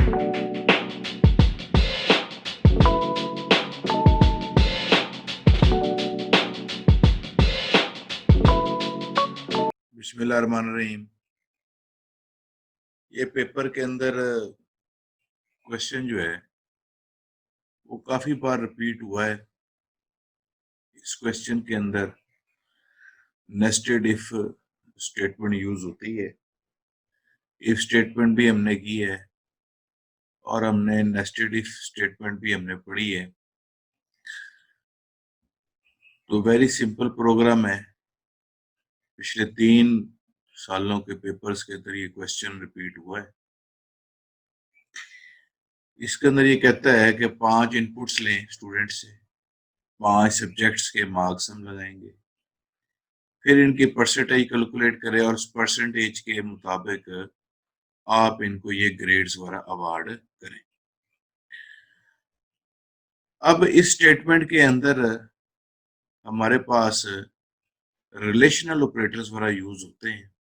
बिस्मिल्लाहिर्रहमानिर्रहीम। ये पेपर के अंदर क्वेश्चन जो है वो काफी बार रिपीट हुआ है। इस क्वेश्चन के अंदर नेस्टेड इफ स्टेटमेंट यूज होती है। इफ स्टेटमेंट भी हमने की है और हमने नेस्टेड इफ स्टेटमेंट भी हमने पढ़ी है। तो वेरी सिंपल प्रोग्राम है। पिछले 3 सालों के पेपर्स के अंदर ये क्वेश्चन रिपीट हुआ है। इसके अंदर ये कहता है कि 5 इनपुट्स लें स्टूडेंट से, 5 सब्जेक्ट्स के मार्क्स हम लगाएंगे, फिर इनकी परसेंटेज कैलकुलेट करें और उस परसेंटेज के मुताबिक आप इनको ये ग्रेड्स वगैरह अवार्ड करें। अब इस स्टेटमेंट के अंदर हमारे पास रिलेशनल ऑपरेटर्स वगैरह यूज होते हैं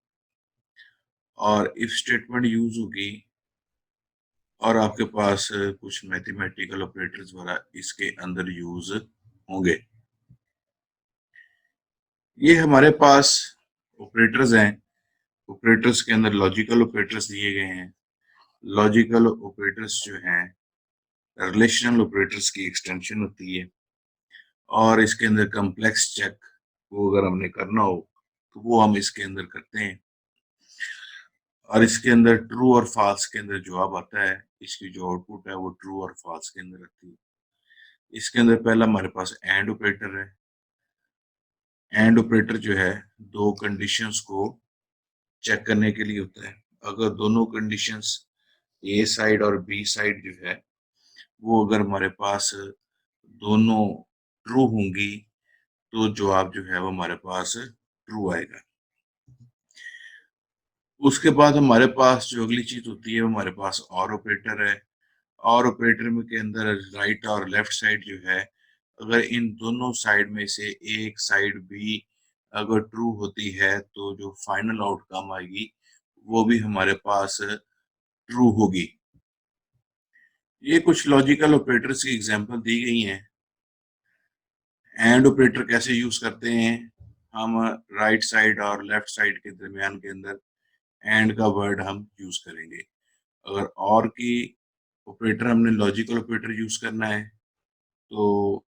और इफ स्टेटमेंट यूज होगी और आपके पास कुछ मैथमेटिकल ऑपरेटर्स वगैरह इसके अंदर यूज होंगे। ये हमारे पास ऑपरेटर्स हैं। ऑपरेटर्स के अंदर लॉजिकल ऑपरेटर्स दिए गए हैं। लॉजिकल ऑपरेटर्स जो हैं रिलेशनल ऑपरेटर्स की एक्सटेंशन होती है और इसके अंदर कम्प्लेक्स चेक को अगर हमने करना हो तो वो हम इसके अंदर करते हैं और इसके अंदर ट्रू और फॉल्स के अंदर जवाब आता है। इसकी जो आउटपुट है वो ट्रू और फॉल्स के अंदर आती है। इसके अंदर पहला हमारे पास एंड ऑपरेटर है। एंड ऑपरेटर जो है 2 कंडीशंस को चेक करने के लिए होता है। अगर दोनों कंडीशंस ए साइड और बी साइड जो है वो अगर हमारे पास दोनों ट्रू होंगी तो जवाब जो है वो हमारे पास ट्रू आएगा। उसके बाद हमारे पास जो अगली चीज होती है वो हमारे पास और ऑपरेटर है। और ऑपरेटर में के अंदर राइट और लेफ्ट साइड जो है अगर इन दोनों साइड में से एक साइड भी अगर ट्रू होती है तो जो फाइनल आउटकम आएगी वो भी हमारे पास ट्रू होगी। ये कुछ लॉजिकल ऑपरेटर्स की एग्जांपल दी गई हैं। एंड ऑपरेटर कैसे यूज करते हैं? हम राइट साइड और लेफ्ट साइड के दरमियान के अंदर एंड का वर्ड हम यूज करेंगे। अगर और की ऑपरेटर हमने लॉजिकल ऑपरेटर यूज करना है तो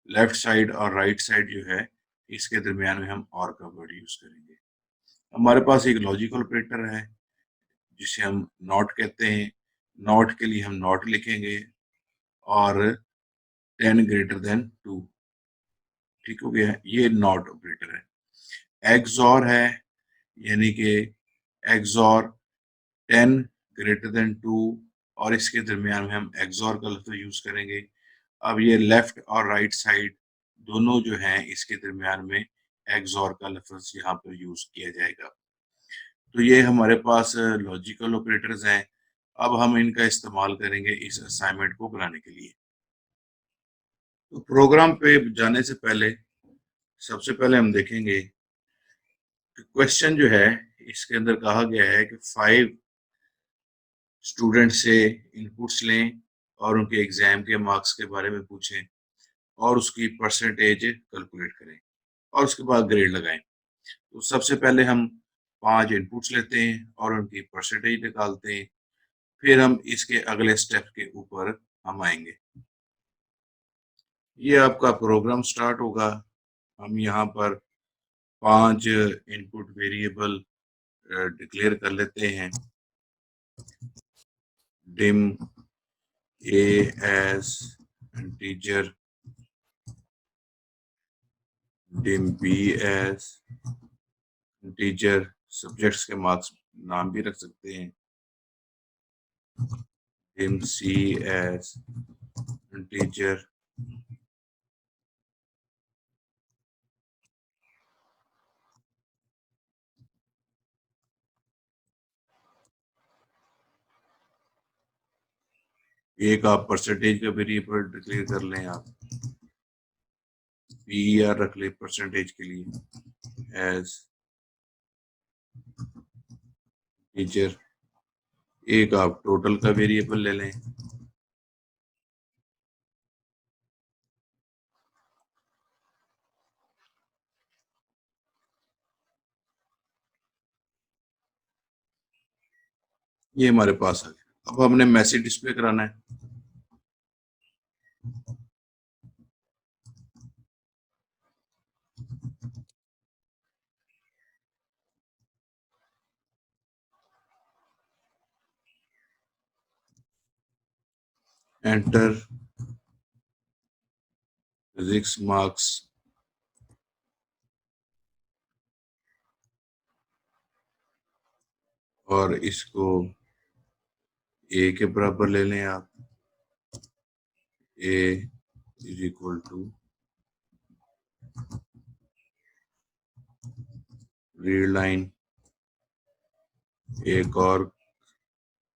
लेफ्ट साइड और राइट साइड जो है इसके दरमियान में हम और का वर्ड यूज करेंगे। हमारे पास एक लॉजिकल ऑपरेटर है जिसे हम नॉट कहते हैं। नॉट के लिए हम नॉट लिखेंगे और 10 ग्रेटर देन 2। ठीक हो गया, ये नॉट ऑपरेटर है। एक्सॉर है यानी कि एक्सॉर 10 ग्रेटर देन 2 और इसके दरमियान में हम एक्सॉर का लफ्ज यूज करेंगे। अब ये लेफ्ट और राइट साइड दोनों जो हैं इसके दरमियान में एक्सॉर का लफ्ज यहाँ पर यूज किया जाएगा। तो ये हमारे पास लॉजिकल ऑपरेटर्स हैं। अब हम इनका इस्तेमाल करेंगे इस असाइनमेंट को बनाने के लिए। तो प्रोग्राम पे जाने से पहले सबसे पहले हम देखेंगे कि क्वेश्चन जो है इसके अंदर कहा गया है कि 5 स्टूडेंट से इनपुट्स लें और उनके एग्जाम के मार्क्स के बारे में पूछें और उसकी परसेंटेज कैलकुलेट करें और उसके बाद ग्रेड लगाएं। तो सबसे पहले हम 5 इनपुट्स लेते हैं और उनकी परसेंटेज निकालते हैं। फिर हम इसके अगले स्टेप के ऊपर हम आएंगे। ये आपका प्रोग्राम स्टार्ट होगा। हम यहाँ पर 5 इनपुट वेरिएबल डिक्लेयर कर लेते हैं। dim a as integer, dim b as integer, subjects के मार्क्स नाम भी रख सकते हैं। dim c as integer, एक आप परसेंटेज का वेरिएबल डिक्लेयर कर लें। आप per रख ले परसेंटेज के लिए एज integer। एक आप टोटल का वेरिएबल ले लें। ये हमारे पास आ गया। अब हमने मैसेज डिस्प्ले कराना है। एंटर फिजिक्स मार्क्स और इसको ए के बराबर ले लें आप। A is equal to read line, एक और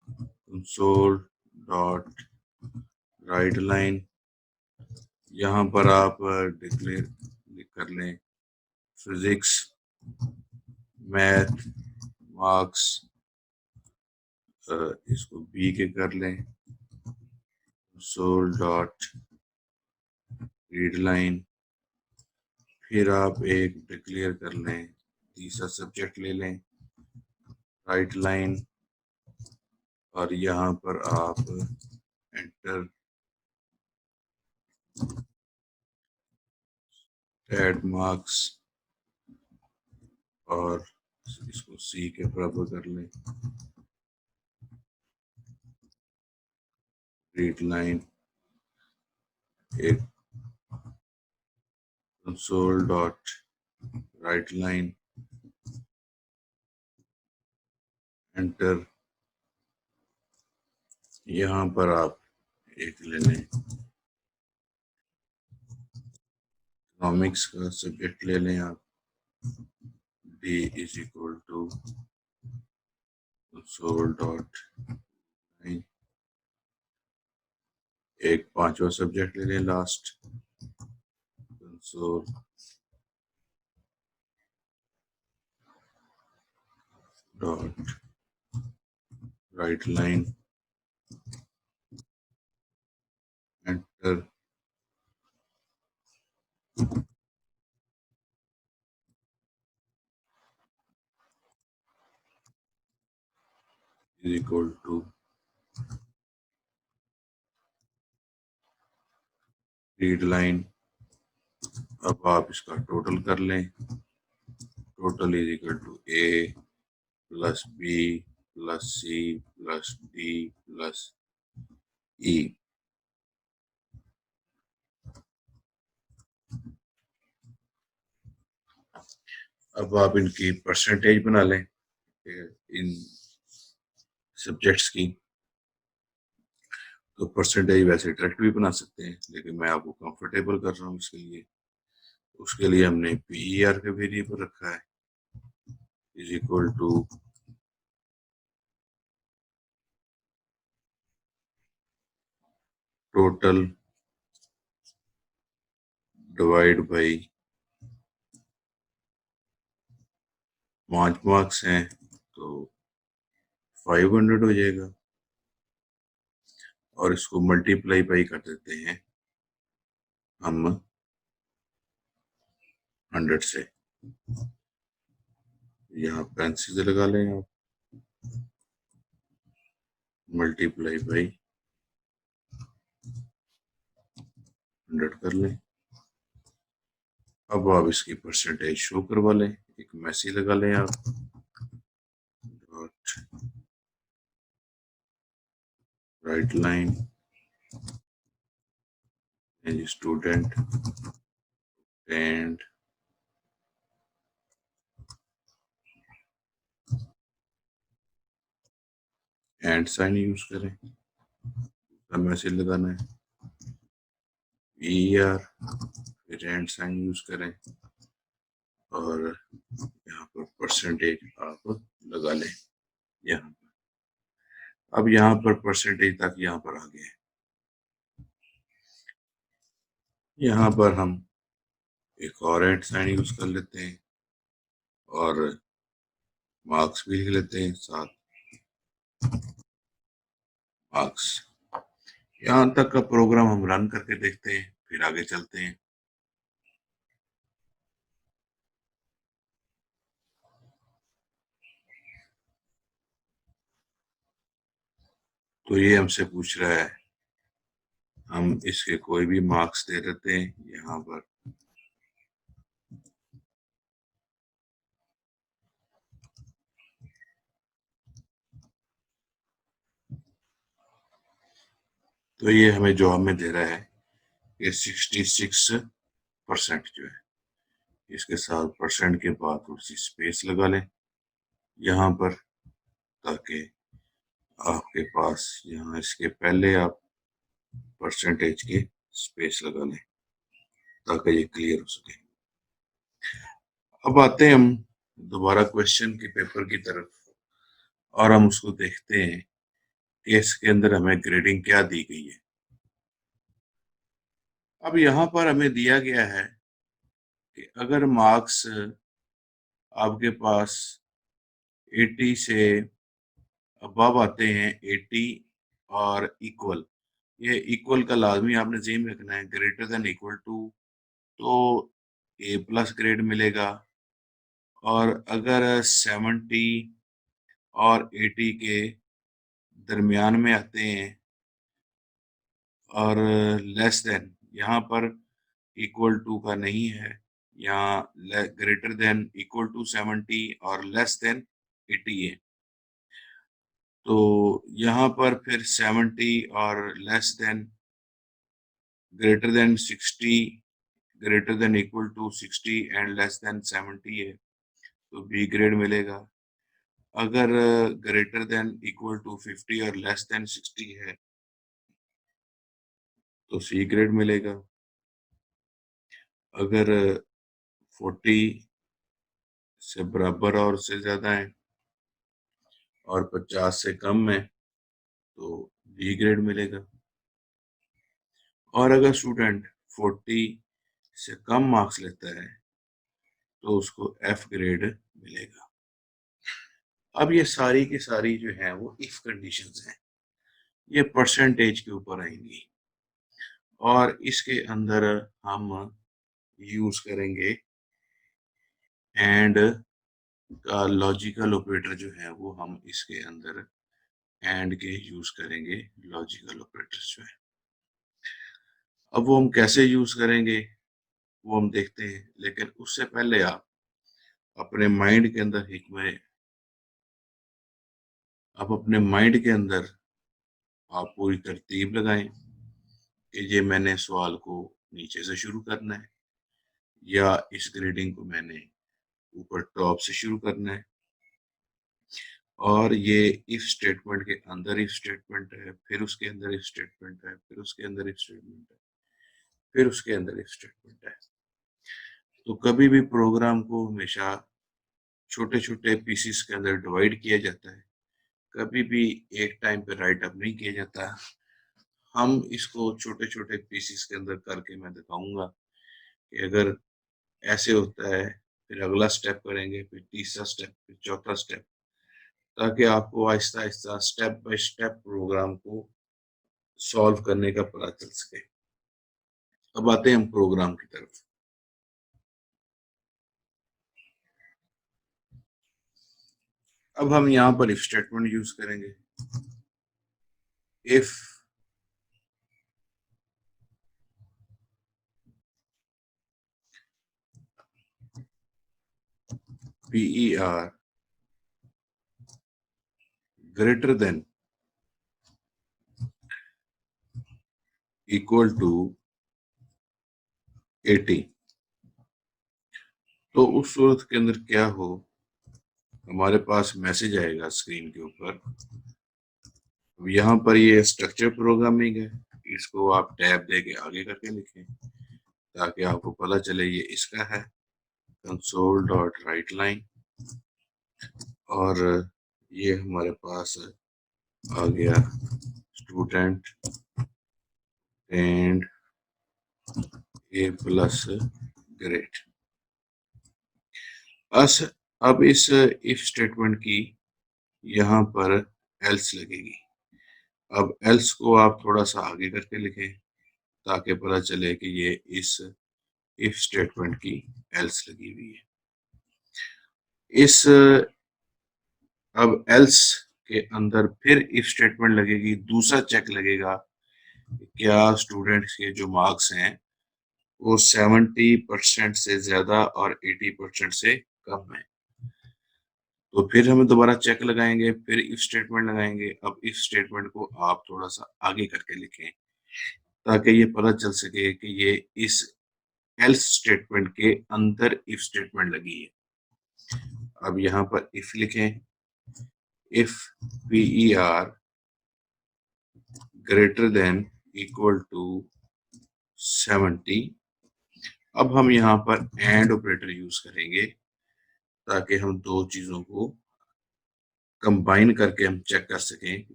कंसोल डॉट राइट लाइन। यहाँ पर आप डिक्लेयर कर लें फिजिक्स मैथ मार्क्स, इसको बी के कर लें कंसोल डॉट रीड लाइन। फिर आप एक डिक्लेयर कर लें, तीसरा सब्जेक्ट ले लें राइट लाइन, और यहाँ पर आप एंटर ऐड मार्क्स और इसको सी के बराबर कर लें रीड लाइन, एक console dot right line, enter. यहाँ पर आप एक ले लें इकोनॉमिक्स का सब्जेक्ट ले लें आप। D is equal to console dot, एक पांचवा सब्जेक्ट ले लें last console dot right line, enter. Is equal to read line. अब आप इसका टोटल कर लें, total is equal to A plus B plus C plus D plus E. अब आप इनकी परसेंटेज बना लें इन सब्जेक्ट्स की। तो परसेंटेज वैसे डायरेक्ट भी बना सकते हैं, लेकिन मैं आपको कंफर्टेबल कर रहा हूँ इसके लिए। उसके लिए हमने पीईआर का वेरिएबल रखा है is equal to total divide by 5 marks हैं तो 500 हो जाएगा, और इसको मल्टीप्लाई बाई कर देते हैं हम 100 से। यहाँ पेंसिल से लगा लें आप, मल्टीप्लाई बाई 100 कर लें। अब आप इसकी परसेंटेज शो करवा लें, एक मैसेज लगा लें आप dot right line student and sign use करें, मैसेज लगाना है ER, फिर एंड साइन यूज करें और यहाँ पर परसेंटेज आप लगा लें यहाँ पर। अब यहाँ पर परसेंटेज तक यहाँ पर आ गए। यहाँ पर हम एक और एंड साइन यूज कर लेते हैं और मार्क्स भी लिख लेते हैं साथ। मार्क्स। यहाँ तक का प्रोग्राम हम रन करके देखते हैं, फिर आगे चलते हैं। तो ये हमसे पूछ रहा है, हम इसके कोई भी मार्क्स दे देते हैं यहाँ पर। तो ये हमें जवाब में दे रहा है कि 66% जो है। इसके साथ परसेंट के बाद थोड़ी सी स्पेस लगा लें यहाँ पर, ताकि आपके पास यहाँ इसके पहले आप परसेंटेज के स्पेस लगा लें ताकि ये क्लियर हो सके। अब आते हैं हम दोबारा क्वेश्चन के पेपर की तरफ और हम उसको देखते हैं कि इसके अंदर हमें ग्रेडिंग क्या दी गई है। अब यहाँ पर हमें दिया गया है कि अगर मार्क्स आपके पास 80 से अबव आते हैं, 80 और इक्वल, ये इक्वल का लाजमी आपने ज़हन रखना है, ग्रेटर देन इक्वल टू तो ए प्लस ग्रेड मिलेगा। और अगर 70 और 80 के दरमियान में आते हैं और लेस देन, यहाँ पर इक्वल टू का नहीं है, यहाँ ग्रेटर देन इक्वल टू 70 और लेस देन 80 है। तो यहाँ पर फिर 70 और less than greater than 60, greater than equal to 60 and less than 70 है, तो बी ग्रेड मिलेगा। अगर ग्रेटर देन इक्वल टू 50 और लेस देन 60 है तो सी ग्रेड मिलेगा। अगर 40 से बराबर और से ज़्यादा है और 50 से कम है तो बी ग्रेड मिलेगा। और अगर स्टूडेंट 40 से कम मार्क्स लेता है तो उसको एफ ग्रेड मिलेगा। अब ये सारी की सारी जो है वो इफ कंडीशंस हैं, ये परसेंटेज के ऊपर आएंगी और इसके अंदर हम यूज करेंगे एंड का लॉजिकल ऑपरेटर जो है वो हम इसके अंदर एंड के यूज करेंगे, लॉजिकल ऑपरेटर्स जो है। अब वो हम कैसे यूज करेंगे वो हम देखते हैं, लेकिन उससे पहले अपने माइंड के अंदर आप अपने माइंड के अंदर आप पूरी तरतीब लगाएं कि ये मैंने सवाल को नीचे से शुरू करना है या इस ग्रेडिंग को मैंने ऊपर टॉप से शुरू करना है। और ये इफ स्टेटमेंट के अंदर इफ स्टेटमेंट है, फिर उसके अंदर इफ स्टेटमेंट है, फिर उसके अंदर इफ स्टेटमेंट है, फिर उसके अंदर इफ स्टेटमेंट है। तो कभी भी प्रोग्राम को हमेशा छोटे छोटे पीसीस के अंदर डिवाइड किया जाता है, कभी भी एक टाइम पे राइट अप नहीं किया जाता। हम इसको छोटे छोटे पीसीस के अंदर करके मैं दिखाऊंगा कि अगर ऐसे होता है, फिर अगला स्टेप करेंगे, फिर तीसरा स्टेप, फिर चौथा स्टेप, ताकि आपको Aahista Aahista step by step program को सॉल्व करने का पता चल सके। अब आते हैं हम प्रोग्राम की तरफ। अब हम यहाँ पर इफ स्टेटमेंट यूज करेंगे। If PER greater than equal to 80, तो उस सूरत के अंदर क्या हो, हमारे पास मैसेज आएगा स्क्रीन के ऊपर। अब यहाँ पर ये स्ट्रक्चर प्रोग्रामिंग है, इसको आप टैब दे के आगे करके लिखें ताकि आपको पता चले ये इसका है, कंसोल डॉट राइट लाइन। और ये हमारे पास आ गया student and A plus grade. अस अब इस इफ स्टेटमेंट की यहाँ पर एल्स लगेगी। अब एल्स को आप थोड़ा-सा आगे करके लिखें ताकि पता चले कि ये इस इफ स्टेटमेंट की एल्स लगी हुई है। इस अब एल्स के अंदर फिर इफ स्टेटमेंट लगेगी, दूसरा चेक लगेगा क्या स्टूडेंट्स के जो मार्क्स हैं वो 70% से ज़्यादा और 80% से कम है। तो फिर हमें दोबारा चेक लगाएँगे, फिर इफ स्टेटमेंट लगाएँगे। अब इफ स्टेटमेंट को आप थोड़ा-सा आगे करके लिखें, ताकि ये पता चल सके कि ये इस एल्स स्टेटमेंट के अंदर इफ स्टेटमेंट लगी है। अब यहाँ पर इफ लिखें, if PER greater than equal to 70। अब हम यहाँ पर एंड ऑपरेटर यूज करेंगे ताकि हम दो चीजों को कंबाइन करके हम चेक कर सकें,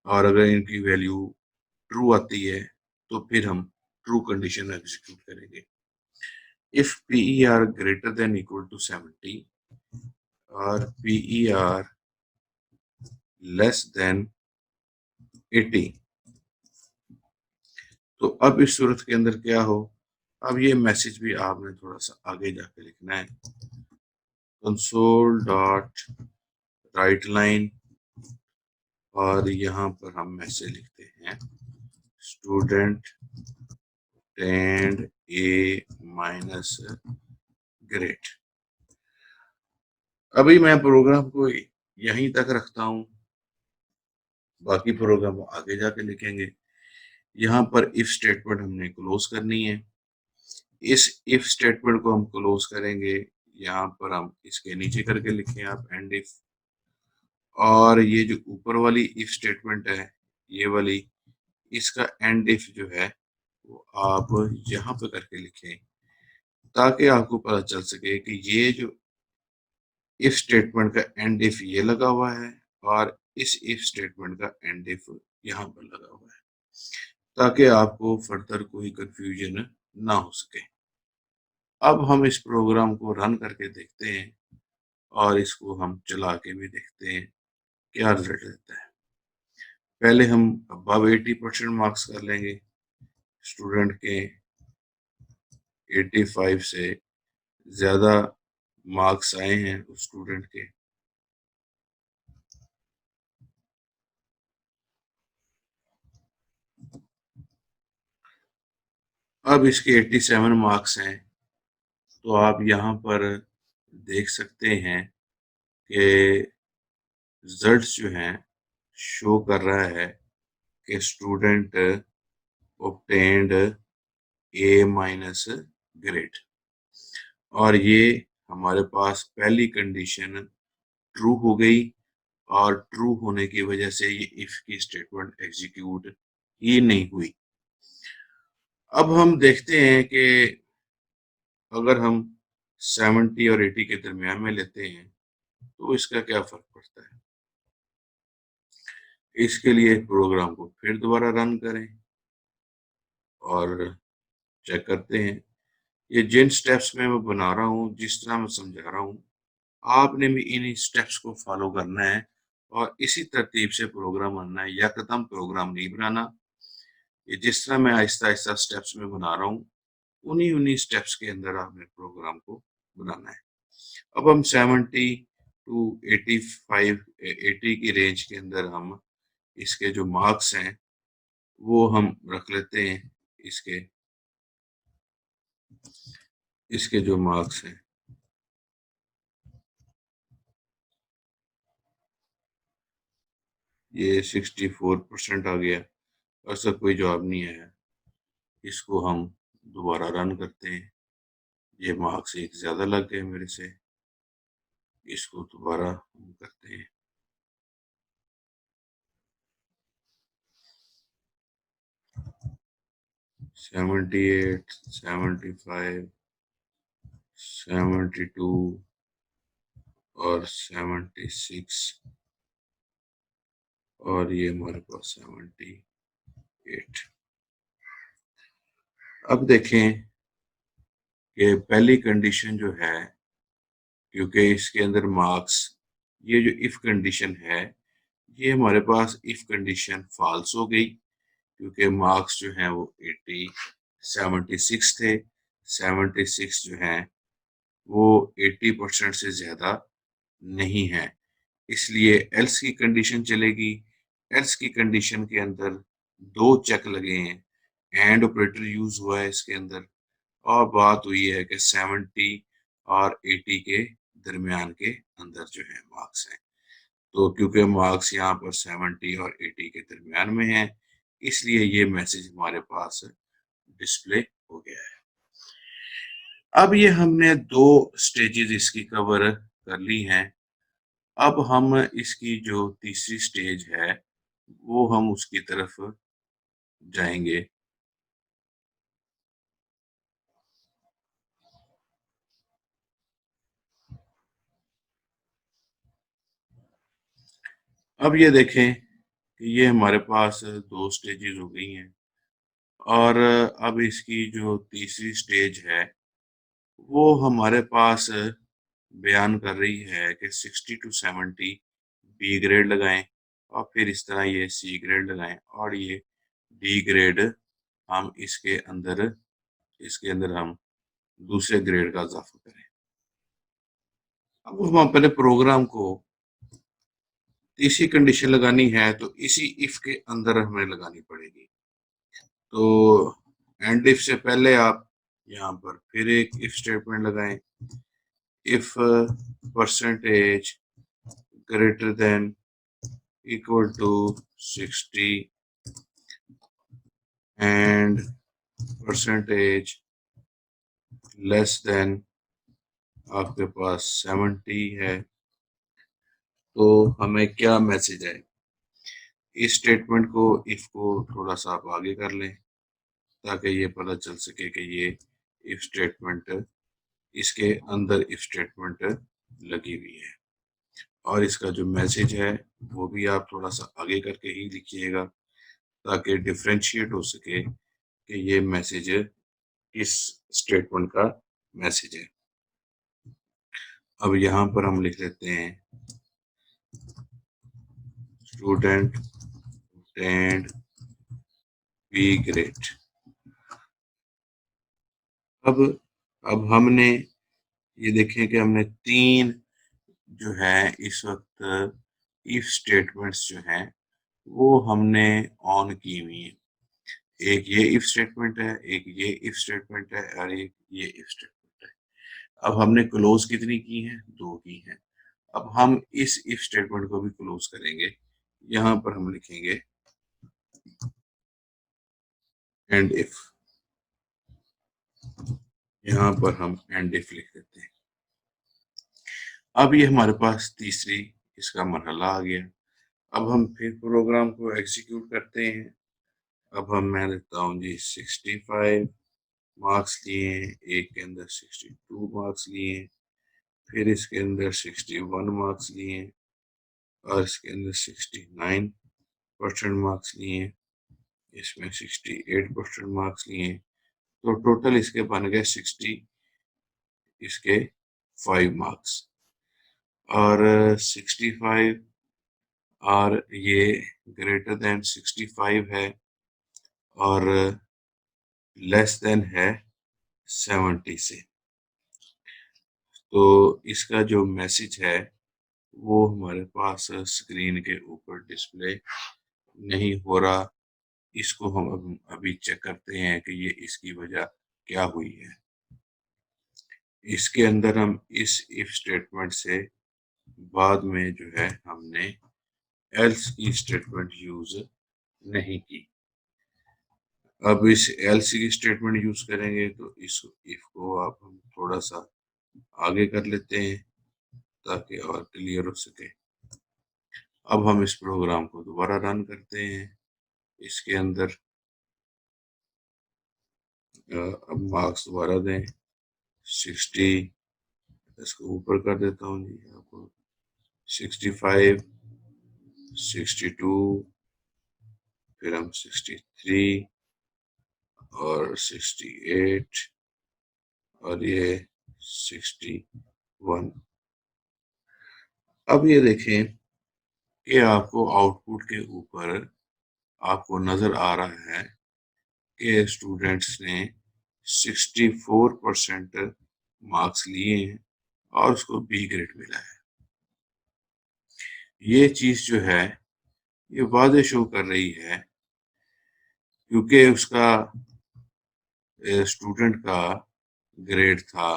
और अगर इनकी वैल्यू ट्रू आती है तो फिर हम ट्रू कंडीशन एग्जीक्यूट करेंगे। If PER greater than equal to 70 और PER लेस देन 80, तो अब इस सूरत के अंदर क्या हो, अब ये मैसेज भी आपने थोड़ा सा आगे जाके लिखना है। कंसोल डॉट राइट लाइन, और यहाँ पर हम मैसेज लिखते हैं स्टूडेंट टेंड ए माइनस ग्रेड। अभी मैं प्रोग्राम को यहीं तक रखता हूँ, बाकी प्रोग्राम आगे जाके लिखेंगे। यहाँ पर इफ स्टेटमेंट हमने क्लोज करनी है। इस इफ स्टेटमेंट को हम क्लोज करेंगे, यहाँ पर हम इसके नीचे करके लिखें आप एंड इफ, और ये जो ऊपर वाली इफ स्टेटमेंट है ये वाली, इसका एंड इफ जो है वो आप यहाँ पे करके लिखें ताकि आपको पता चल सके कि ये जो इफ स्टेटमेंट का एंड इफ ये लगा हुआ है और इस इफ स्टेटमेंट का एंड इफ यहाँ पर लगा हुआ है, ताकि आपको फर्दर कोई कंफ्यूजन ना हो सके। अब हम इस प्रोग्राम को रन करके देखते हैं और इसको हम चला के भी देखते हैं क्या रिजल्ट देता है। पहले हम अबव 80% मार्क्स कर लेंगे। स्टूडेंट के 85 से ज़्यादा मार्क्स आए हैं उस स्टूडेंट के। अब इसके 87 मार्क्स हैं, तो आप यहाँ पर देख सकते हैं कि रिजल्ट्स जो हैं शो कर रहा है कि student obtained A minus grade, और ये हमारे पास पहली कंडीशन ट्रू हो गई, और ट्रू होने की वजह से ये इफ की स्टेटमेंट एग्जीक्यूट ही नहीं हुई। अब हम देखते हैं कि अगर हम 70 और 80 के दरमियान में लेते हैं तो इसका क्या फर्क पड़ता है। इसके लिए प्रोग्राम को फिर दोबारा रन करें और चेक करते हैं। ये जिन स्टेप्स में मैं बना रहा हूँ, जिस तरह मैं समझा रहा हूँ, आपने भी इन्हीं स्टेप्स को फॉलो करना है और इसी तरतीब से प्रोग्राम बनना है। यकदम प्रोग्राम नहीं बनाना। ये जिस तरह मैं आहिस्ता आहिस्ता स्टेप्स में बना रहा हूँ, उन्हीं उन्हीं स्टेप्स के अंदर आपने प्रोग्राम को बनाना है। अब हम 70 टू 85 80 की रेंज के अंदर हम इसके जो मार्क्स हैं वो हम रख लेते हैं। इसके इसके जो मार्क्स हैं, ये 64% आ गया। ऐसा कोई जवाब नहीं आया। इसको हम दोबारा रन करते हैं। ये मार्क्स एक ज़्यादा लग गए मेरे से। इसको दोबारा हम करते हैं। 78, 75, 72 और 76, और ये हमारे पास 78। अब देखें कि पहली कंडीशन जो है, क्योंकि इसके अंदर मार्क्स, ये जो इफ कंडीशन है ये हमारे पास इफ कंडीशन फॉल्स हो गई, क्योंकि मार्क्स जो हैं वो 76 थे। 76 जो हैं वो 80% से ज़्यादा नहीं है, इसलिए एल्स की कंडीशन चलेगी। एल्स की कंडीशन के अंदर दो चेक लगे हैं, एंड ऑपरेटर यूज हुआ है इसके अंदर, और बात हुई है कि 70 और 80 के दरमियान के अंदर जो है मार्क्स हैं। तो क्योंकि मार्क्स यहाँ पर 70 और 80 के दरमियान में है, इसलिए ये मैसेज हमारे पास डिस्प्ले हो गया है। अब ये हमने दो स्टेजेस इसकी कवर कर ली हैं। अब हम इसकी जो तीसरी स्टेज है वो हम उसकी तरफ जाएंगे। अब ये देखें कि ये हमारे पास दो स्टेजेस हो गई हैं, और अब इसकी जो तीसरी स्टेज है वो हमारे पास बयान कर रही है कि 60 to 70 बी ग्रेड लगाएं, और फिर इस तरह ये सी ग्रेड लगाएं, और ये डी ग्रेड हम इसके अंदर हम दूसरे ग्रेड का इजाफा करें। अब हम अपने प्रोग्राम को तीसरी कंडीशन लगानी है तो इसी इफ के अंदर हमें लगानी पड़ेगी। तो एंड इफ से पहले आप यहाँ पर फिर एक इफ स्टेटमेंट लगाएं। If percentage greater than equal to 60 and percentage less than आपके पास 70 है, तो हमें क्या मैसेज है। इस स्टेटमेंट को इफ को थोड़ा सा आप आगे कर लें ताकि ये पता चल सके कि ये इफ स्टेटमेंट, इसके अंदर इफ स्टेटमेंट लगी हुई है, और इसका जो मैसेज है वो भी आप थोड़ा सा आगे करके ही लिखिएगा ताकि डिफ्रेंशिएट हो सके कि ये मैसेज किस स्टेटमेंट का मैसेज है। अब यहाँ पर हम लिख लेते हैं स्टूडेंट obtained बी ग्रेड। अब हमने ये देखें कि हमने तीन जो है इस वक्त इफ स्टेटमेंट्स जो हैं वो हमने ऑन की हुई हैं। एक ये इफ स्टेटमेंट है, एक ये इफ स्टेटमेंट है, और एक ये इफ स्टेटमेंट है। अब हमने क्लोज कितनी की हैं? दो की हैं। अब हम इस इफ स्टेटमेंट को भी क्लोज करेंगे। यहाँ पर हम लिखेंगे एंड इफ, यहाँ पर हम एंड इफ लिख देते हैं। अब ये हमारे पास तीसरी इसका मरहला आ गया। अब हम फिर प्रोग्राम को एग्जीक्यूट करते हैं। अब मैं लिखता हूँ जी 65 मार्क्स लिए हैं, एक के अंदर 62 मार्क्स लिए हैं, फिर इसके अंदर 61 मार्क्स लिए हैं, और इसके अंदर 69% मार्क्स लिए हैं, इसमें 68% मार्क्स लिए हैं। तो टोटल इसके बन गए 5 मार्क्स, और 65 और ये ग्रेटर देन 65 है और लेस देन है 70 से। तो इसका जो मैसेज है वो हमारे पास स्क्रीन के ऊपर डिस्प्ले नहीं हो रहा। इसको हम अभी चेक करते हैं कि ये इसकी वजह क्या हुई है। इसके अंदर हम इस इफ स्टेटमेंट से बाद में जो है हमने एल्स की स्टेटमेंट यूज नहीं की। अब इस एल्स की स्टेटमेंट यूज करेंगे तो इस इफ को आप हम थोड़ा सा आगे कर लेते हैं ताकि और क्लियर हो सके। अब हम इस प्रोग्राम को दोबारा रन करते हैं। इसके अंदर अब मार्क्स दोबारा दें 60, इसको ऊपर कर देता हूँ जी आपको 65, 62, फिर हम 63 और 68 और ये 61। अब ये देखें कि आपको आउटपुट के ऊपर आपको नज़र आ रहा है कि स्टूडेंट्स ने 64% मार्क्स लिए हैं और उसको बी ग्रेड मिला है। ये चीज़ जो है, ये वाज़ेह शो कर रही है क्योंकि उसका स्टूडेंट का ग्रेड था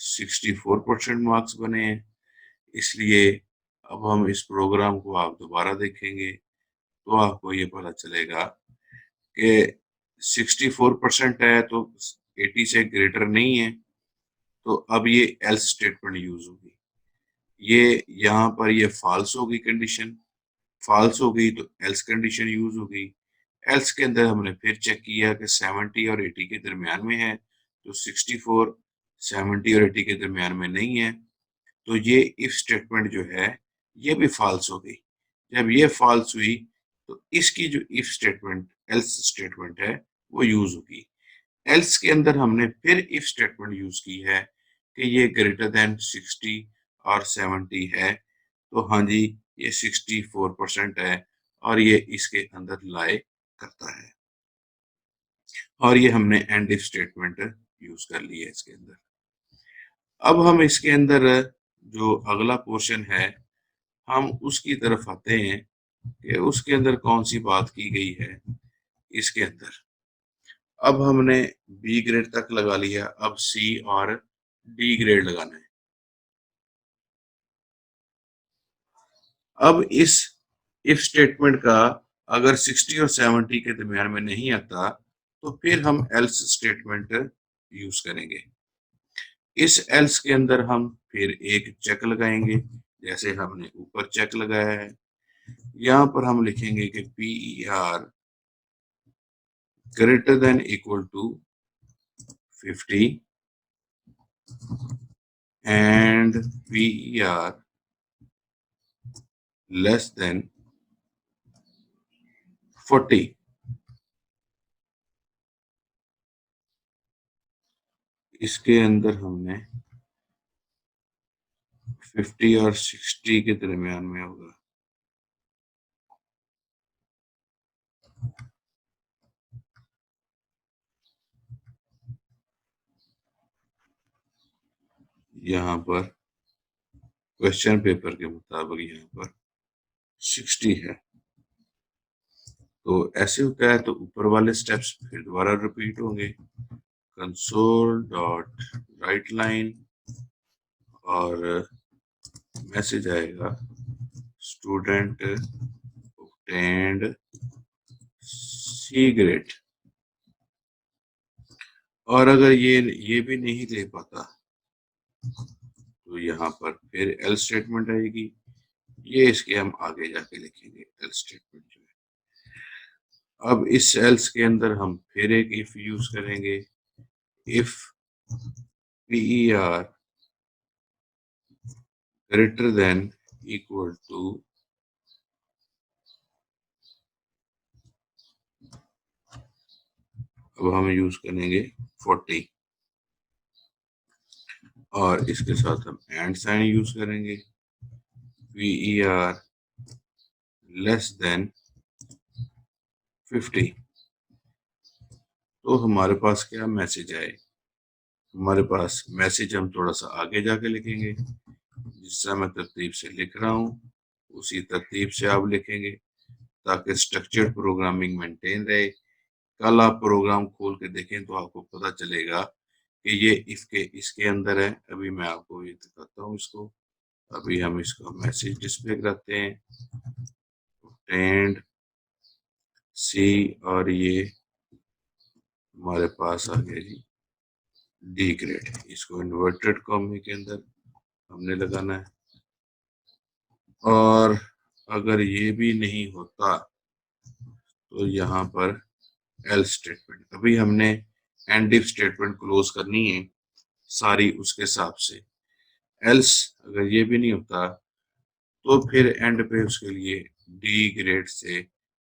64% मार्क्स बने हैं। इसलिए अब हम इस प्रोग्राम को आप दोबारा देखेंगे तो आपको ये पता चलेगा कि 64% है तो 80 से ग्रेटर नहीं है, तो अब ये एल्स स्टेटमेंट यूज होगी। ये यहाँ पर ये फॉल्स होगी कंडीशन, फॉल्स हो गई तो एल्स कंडीशन यूज हो गई। एल्स के अंदर हमने फिर चेक किया कि 70 और 80 के दरमियान में है, तो 64 70 और 80 के दरमियान में नहीं है, तो ये इफ स्टेटमेंट जो है ये भी फॉल्स हो गई। जब ये फॉल्स हुई तो इसकी जो इफ स्टेटमेंट एल्स स्टेटमेंट है वो यूज होगी। एल्स के अंदर हमने फिर इफ स्टेटमेंट यूज की है कि ये ग्रेटर देन 60 और 70 है, तो हाँ जी ये 64% है और ये इसके अंदर लाई करता है। और ये हमने एंड इफ स्टेटमेंट यूज कर ली है इसके अंदर। अब हम इसके अंदर जो अगला पोर्शन है हम उसकी तरफ आते हैं कि उसके अंदर कौन सी बात की गई है। इसके अंदर अब हमने बी ग्रेड तक लगा लिया, अब सी और डी ग्रेड लगाना है। अब इस इफ स्टेटमेंट का अगर 60 और 70 के दरमियान में नहीं आता तो फिर हम एल्स स्टेटमेंट यूज करेंगे। इस एल्स के अंदर हम फिर एक चेक लगाएंगे, जैसे हमने ऊपर चेक लगाया है। यहाँ पर हम लिखेंगे कि P E R greater than equal to 50 and PER less than 40। इसके अंदर हमने 50 और 60 के दरमियान में होगा। यहाँ पर क्वेश्चन पेपर के मुताबिक यहाँ पर 60 है, तो ऐसे होता है तो ऊपर वाले स्टेप्स फिर दोबारा रिपीट होंगे। कंसोल डॉट राइट लाइन और मैसेज आएगा स्टूडेंट obtained सी ग्रेड। और अगर ये भी नहीं ले पाता तो यहाँ पर फिर एल स्टेटमेंट आएगी। ये इसके हम आगे जाके लिखेंगे एल स्टेटमेंट जो है। अब इस एल्स के अंदर हम फिर एक इफ यूज करेंगे, if PER greater than equal to अब हम यूज करेंगे 40 और इसके साथ हम एंड साइन यूज करेंगे। PER लेस देन 50, तो हमारे पास क्या मैसेज आए। हमारे पास मैसेज हम थोड़ा सा आगे जाके लिखेंगे, जिस तरह मैं तरतीब से लिख रहा हूँ उसी तरतीब से आप लिखेंगे ताकि स्ट्रक्चर्ड प्रोग्रामिंग मेंटेन रहे। कल आप प्रोग्राम खोल के देखें तो आपको पता चलेगा कि ये इफ के इसके अंदर है। अभी मैं आपको ये दिखाता हूँ इसको। अभी हम इसको मैसेज डिस्प्ले करते हैं obtained सी और ये हमारे पास आ गया जी डी ग्रेड। इसको इन्वर्टेड कॉमा के अंदर हमने लगाना है। और अगर ये भी नहीं होता तो यहाँ पर एल स्टेटमेंट, अभी हमने एंड इफ स्टेटमेंट क्लोज करनी है सारी उसके हिसाब से। एल्स अगर ये भी नहीं होता तो फिर एंड पे उसके लिए डी ग्रेड से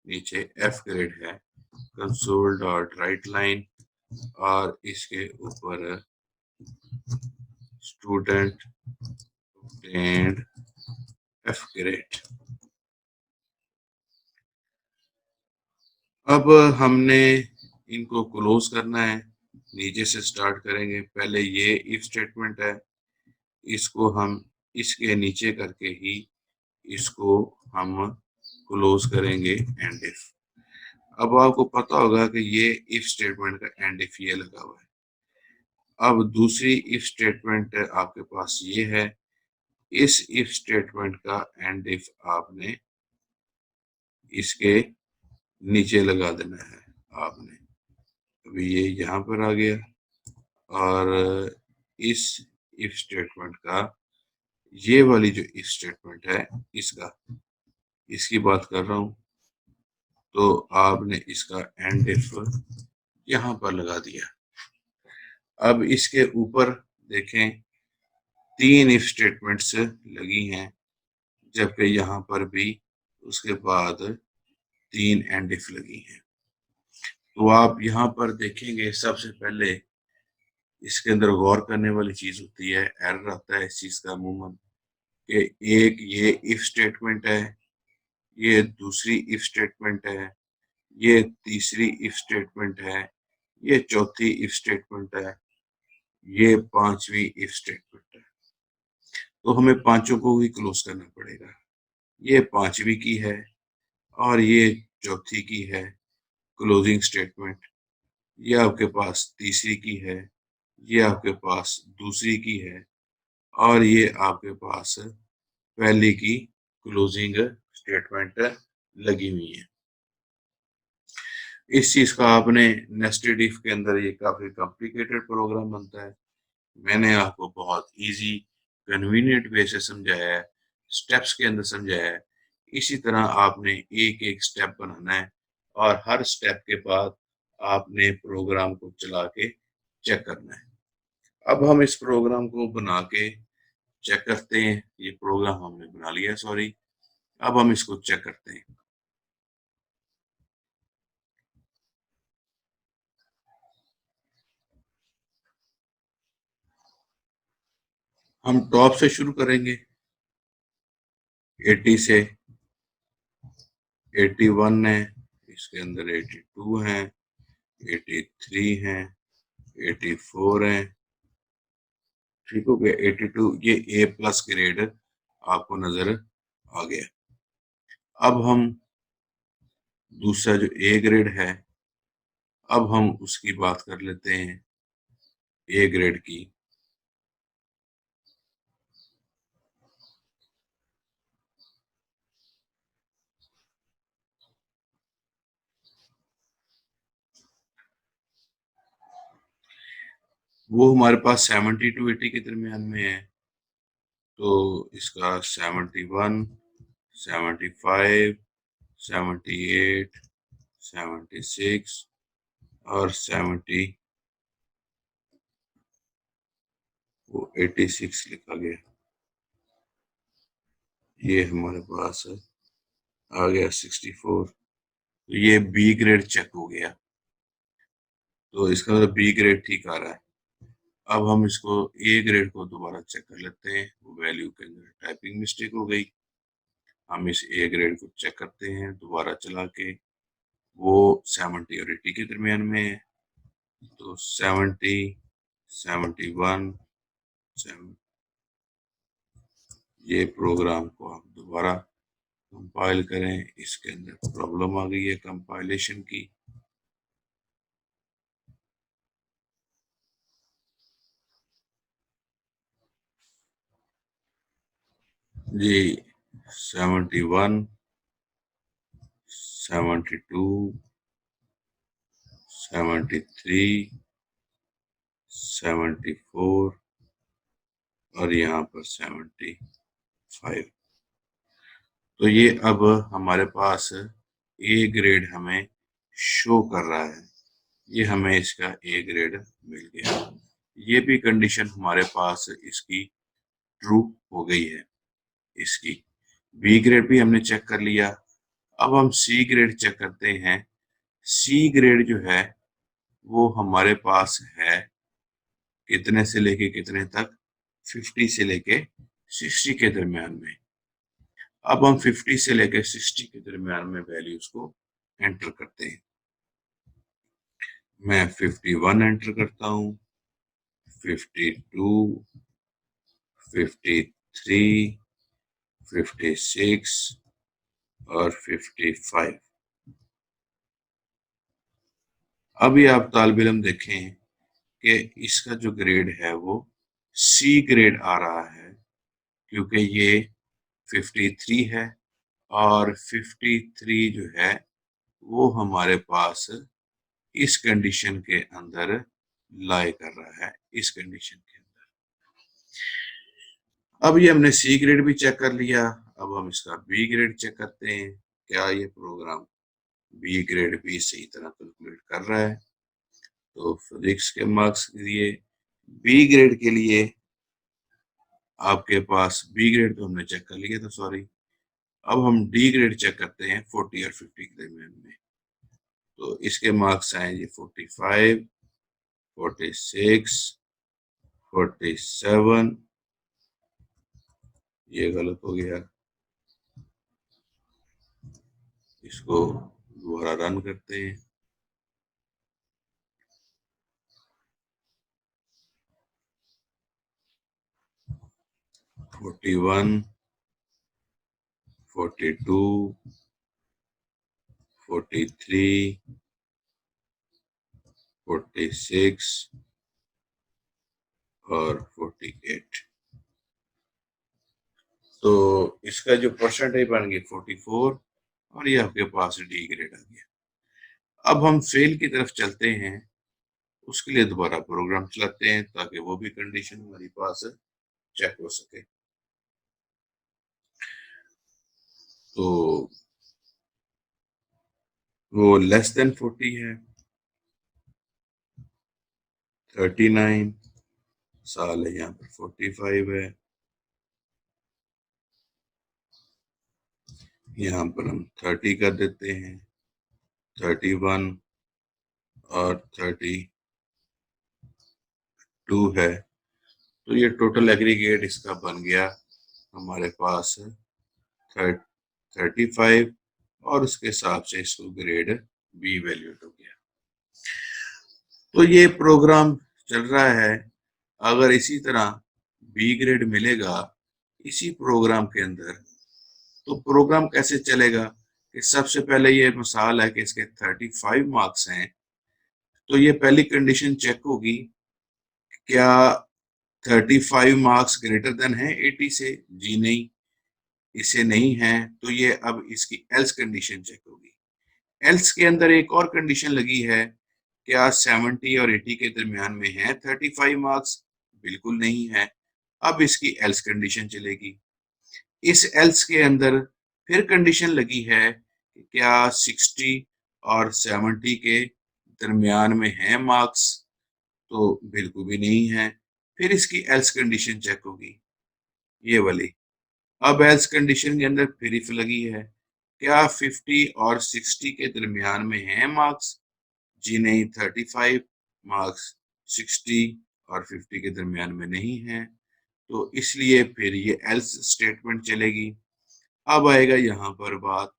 नीचे एफ ग्रेड है कंसोल डॉट राइट लाइन और इसके ऊपर स्टूडेंट एंड एफ ग्रेड। अब हमने इनको क्लोज करना है, नीचे से स्टार्ट करेंगे। पहले ये इफ स्टेटमेंट है, इसको हम इसके नीचे करके ही इसको हम क्लोज करेंगे एंड इफ। अब आपको पता होगा कि ये इफ स्टेटमेंट का एंड इफ ये लगा हुआ है। अब दूसरी इफ स्टेटमेंट आपके पास ये है, इस इफ स्टेटमेंट का एंड इफ आपने इसके नीचे लगा देना है आपने। अभी ये यहाँ पर आ गया, और इस इफ स्टेटमेंट का, ये वाली जो इफ स्टेटमेंट है इसका, इसकी बात कर रहा हूं, तो आपने इसका एंड इफ यहाँ पर लगा दिया। अब इसके ऊपर देखें, तीन इफ स्टेटमेंट्स लगी हैं, जबकि यहाँ पर भी उसके बाद तीन एंड इफ लगी हैं। तो आप यहाँ पर देखेंगे, सबसे पहले इसके अंदर गौर करने वाली चीज होती है, एरर आता है इस चीज का अमूमन, कि एक ये इफ स्टेटमेंट है, ये दूसरी इफ स्टेटमेंट है, ये तीसरी इफ स्टेटमेंट है, ये चौथी इफ स्टेटमेंट है, ये पांचवी इफ स्टेटमेंट है। तो हमें पांचों को ही क्लोज करना पड़ेगा। ये पांचवी की है और ये चौथी की है क्लोजिंग स्टेटमेंट। ये आपके पास तीसरी की है, ये आपके पास दूसरी की है, और ये आपके पास पहले की क्लोजिंग स्टेटमेंट लगी हुई है। इस चीज का आपने नेस्टेड इफ के अंदर ये काफी कॉम्प्लिकेटेड प्रोग्राम बनता है। मैंने आपको बहुत इजी कन्वीनियंट वे से समझाया है, स्टेप्स के अंदर समझाया है। इसी तरह आपने एक एक स्टेप बनाना है, और हर स्टेप के बाद आपने प्रोग्राम को चला के चेक करना है। अब हम इस प्रोग्राम को बना के चेक करते हैं। ये प्रोग्राम हमने बना लिया, सॉरी। अब हम इसको चेक करते हैं। हम टॉप से शुरू करेंगे, 80 से। 81 है, इसके अंदर 82 है, 83 है, 84 है। ठीक हो गया। 82 ये ए प्लस ग्रेड आपको नजर आ गया। अब हम दूसरा जो ए ग्रेड है, अब हम उसकी बात कर लेते हैं, ए ग्रेड की। वो हमारे पास 70 टू 80 के दरमियान में है। तो इसका 71, 75, 78, 76 और 86 लिखा गया। ये हमारे पास आ गया 64। तो ये बी ग्रेड चेक हो गया। तो इसका मतलब बी ग्रेड ठीक आ रहा है। अब हम इसको ए ग्रेड को दोबारा चेक कर लेते हैं। वो वैल्यू के अंदर टाइपिंग मिस्टेक हो गई। हम इस ए ग्रेड को चेक करते हैं दोबारा चला के। वो 70 और 80 के दरमियान में है। तो 70, 71, ये प्रोग्राम को हम दोबारा कंपाइल करें। इसके अंदर प्रॉब्लम आ गई है कंपाइलेशन की। जी, 71, 72, 73, 74 और यहाँ पर 75। तो ये अब हमारे पास ए ग्रेड हमें शो कर रहा है। ये हमें इसका ए ग्रेड मिल गया। ये भी कंडीशन हमारे पास इसकी ट्रू हो गई है। इसकी बी ग्रेड भी हमने चेक कर लिया। अब हम सी ग्रेड चेक करते हैं। सी ग्रेड जो है वो हमारे पास है कितने से लेके कितने तक, 50 से लेके 60 के दरमियान में। अब हम 50 से लेके 60 के दरमियान में वैल्यूज को एंटर करते हैं। मैं 51 एंटर करता हूँ, 52, 53, 56 और 55। अभी आप तालिब इल्म देखें कि इसका जो ग्रेड है वो सी ग्रेड आ रहा है, क्योंकि ये 53 है और 53 जो है वो हमारे पास इस कंडीशन के अंदर लाई कर रहा है, इस कंडीशन के अंदर। अब ये हमने सी ग्रेड भी चेक कर लिया, अब हम इसका बी ग्रेड चेक करते हैं, क्या ये प्रोग्राम बी ग्रेड भी सही तरह कैलकुलेट कर रहा है। तो फिजिक्स के मार्क्स के लिए बी ग्रेड के लिए आपके पास बी ग्रेड तो हमने चेक कर लिया था, सॉरी। अब हम डी ग्रेड चेक करते हैं 40 और 50 के दरमियान में। तो इसके मार्क्स आए जी 45, 46, 47, ये गलत हो गया, इसको दोबारा रन करते हैं। फोर्टी वन, 42, 43, 46 और 48। तो इसका जो परसेंटेज बन गई 44 और ये आपके पास डी ग्रेड आ गया। अब हम फेल की तरफ चलते हैं, उसके लिए दोबारा प्रोग्राम चलाते हैं ताकि वो भी कंडीशन हमारी पास चेक हो सके। तो वो लेस देन 40 है, 39 साल है, यहाँ पर 45 है, यहाँ पर हम 30 कर देते हैं, 31 और 32 है। तो ये टोटल एग्रीगेट इसका बन गया हमारे पास 35 और उसके हिसाब से इसको ग्रेड बी वैल्यू हो गया। तो ये प्रोग्राम चल रहा है। अगर इसी तरह बी ग्रेड मिलेगा इसी प्रोग्राम के अंदर, तो प्रोग्राम कैसे चलेगा कि सबसे पहले ये मिसाल है कि इसके 35 मार्क्स हैं, तो ये पहली कंडीशन चेक होगी, क्या 35 मार्क्स ग्रेटर देन है 80 से? जी नहीं, इसे नहीं है। तो ये अब इसकी एल्स कंडीशन चेक होगी। एल्स के अंदर एक और कंडीशन लगी है, क्या 70 और 80 के दरमियान में है 35 मार्क्स? बिल्कुल नहीं है। अब इसकी एल्स कंडीशन चलेगी। इस एल्स के अंदर फिर कंडीशन लगी है कि क्या 60 और 70 के दरमियान में है मार्क्स? तो बिल्कुल भी नहीं है। फिर इसकी एल्स कंडीशन चेक होगी, ये वाली। अब एल्स कंडीशन के अंदर फिर इफ लगी है, क्या 50 और 60 के दरमियान में है मार्क्स? जी नहीं, 35 मार्क्स 60 और 50 के दरमियान में नहीं है। तो इसलिए फिर ये एल्स स्टेटमेंट चलेगी। अब आएगा यहाँ पर बात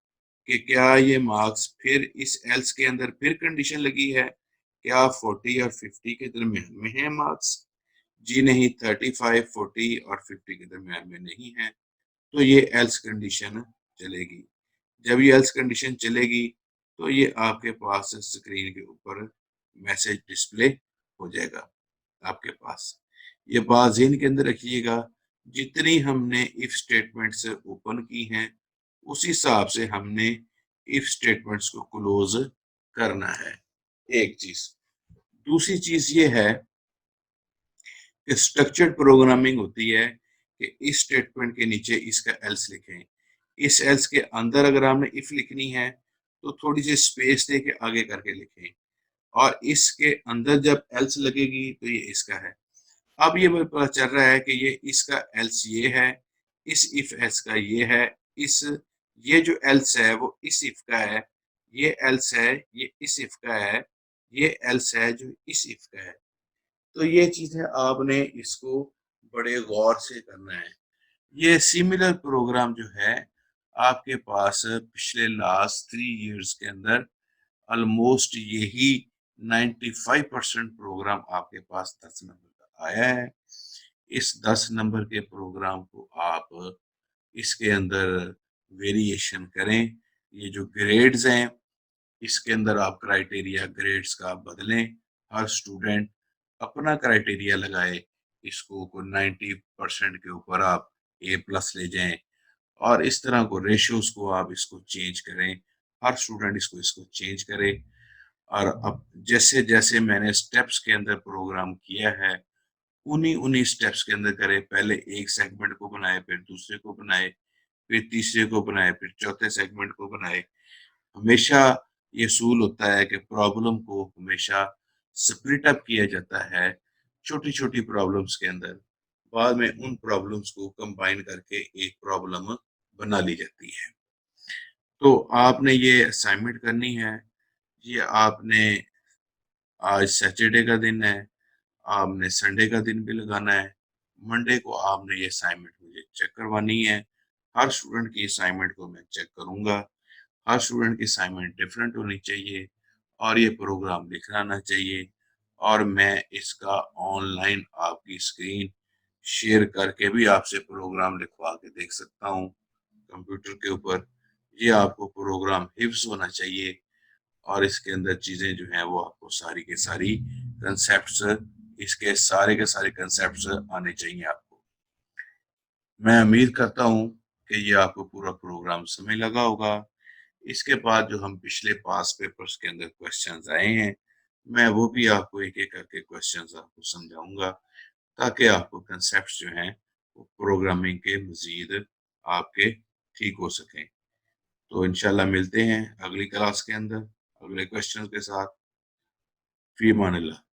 कि क्या ये मार्क्स फिर इस एल्स के अंदर फिर कंडीशन लगी है, क्या 40 और 50 के दरमियान में है मार्क्स? जी नहीं, 35, 40 और 50 के दरमियान में नहीं है। तो ये एल्स कंडीशन चलेगी। जब ये एल्स कंडीशन चलेगी तो ये आपके पास स्क्रीन के ऊपर मैसेज डिस्प्ले हो जाएगा आपके पास। ये बात ज़हन के अंदर रखिएगा, जितनी हमने इफ स्टेटमेंट्स ओपन की हैं उस हिसाब से हमने इफ स्टेटमेंट्स को क्लोज करना है, एक चीज। दूसरी चीज ये है कि स्ट्रक्चर्ड प्रोग्रामिंग होती है कि इस स्टेटमेंट के नीचे इसका एल्स लिखें। इस एल्स के अंदर अगर हमने इफ लिखनी है तो थोड़ी सी स्पेस दे के आगे करके लिखें, और इसके अंदर जब एल्स लगेगी तो ये इसका है। अब ये मुझे पता चल रहा है कि ये इसका एल्स ये है, इस इफ एल्स का ये है, इस ये जो एल्स है वो इस इफ का है, ये एल्स है ये इस इफ का है, ये एल्स है जो इस इफ का है। तो ये चीज है, आपने इसको बड़े गौर से करना है। ये सिमिलर प्रोग्राम जो है आपके पास पिछले लास्ट 3 इयर्स के अंदर ऑलमोस्ट यही 95% प्रोग्राम आपके पास 10 नंबर का आया है। इस 10 नंबर के प्रोग्राम को आप इसके अंदर वेरिएशन करें। ये जो ग्रेड्स हैं, इसके अंदर आप क्राइटेरिया ग्रेड्स का बदलें। हर स्टूडेंट अपना क्राइटेरिया लगाए, इसको को 90% के ऊपर आप ए प्लस ले जाएं, और इस तरह को रेशियोज को आप इसको चेंज करें। हर स्टूडेंट इसको इसको चेंज करे। और अब जैसे जैसे मैंने स्टेप्स के अंदर प्रोग्राम किया है, उन्हीं उन्हीं स्टेप्स के अंदर करें। पहले एक सेगमेंट को बनाए, फिर दूसरे को बनाए, फिर तीसरे को बनाए, फिर चौथे सेगमेंट को बनाए। हमेशा ये असूल होता है कि प्रॉब्लम को हमेशा स्प्लिट अप किया जाता है छोटी छोटी प्रॉब्लम्स के अंदर। बाद में उन प्रॉब्लम्स को कंबाइन करके एक प्रॉब्लम बना ली जाती है। तो आपने ये असाइनमेंट करनी है। ये आपने आज सैटरडे का दिन है, आपने संडे का दिन भी लगाना है। मंडे को आपने ये असाइनमेंट मुझे चेक करवानी है। हर स्टूडेंट की असाइनमेंट को मैं चेक करूंगा। हर स्टूडेंट की असाइनमेंट डिफरेंट होनी चाहिए, और ये प्रोग्राम लिखना आना चाहिए। और मैं इसका ऑनलाइन आपकी स्क्रीन शेयर करके भी आपसे प्रोग्राम लिखवा के देख सकता हूँ कंप्यूटर के ऊपर। ये आपको प्रोग्राम हिफ्ज होना चाहिए, और इसके अंदर चीजें जो हैं वो आपको सारी के सारी कंसेप्ट्स, इसके सारे के सारे कंसेप्ट्स आने चाहिए आपको। मैं उम्मीद करता हूँ कि ये आपको पूरा प्रोग्राम समय लगा होगा। इसके बाद जो हम पिछले पास पेपर्स के अंदर क्वेश्चंस आए हैं, मैं वो भी आपको एक एक करके क्वेश्चंस आपको समझाऊंगा, ताकि आपको कंसेप्ट्स जो हैं वो प्रोग्रामिंग के मजीद आपके ठीक हो सकें। तो इंशाल्लाह मिलते हैं अगली क्लास के अंदर अगले क्वेश्चन के साथ। फी अमान अल्लाह।